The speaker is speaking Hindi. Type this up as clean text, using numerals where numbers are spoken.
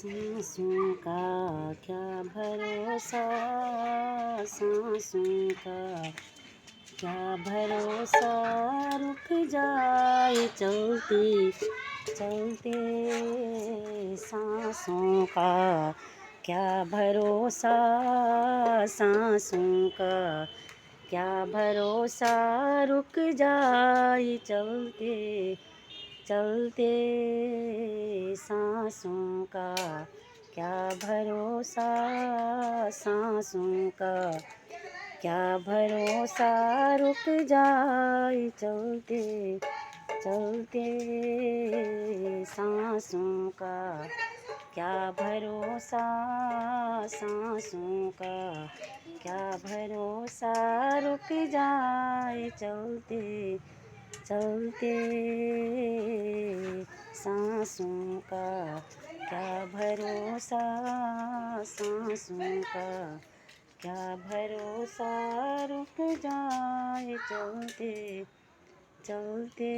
सांसों का क्या भरोसा, सांसों का क्या भरोसा, रुक जाए चलते चलते। सांसों का क्या भरोसा, सांसों का क्या भरोसा, रुक जाए चलते चलते। सांसों का क्या भरोसा, सांसों का क्या भरोसा, रुक जाए चलते चलते। सांसों का क्या भरोसा, सांसों का क्या भरोसा, रुक जाए चलते चलते। सांसों का क्या भरोसा, सांसों का क्या भरोसा, रुक जाए चलते चलते।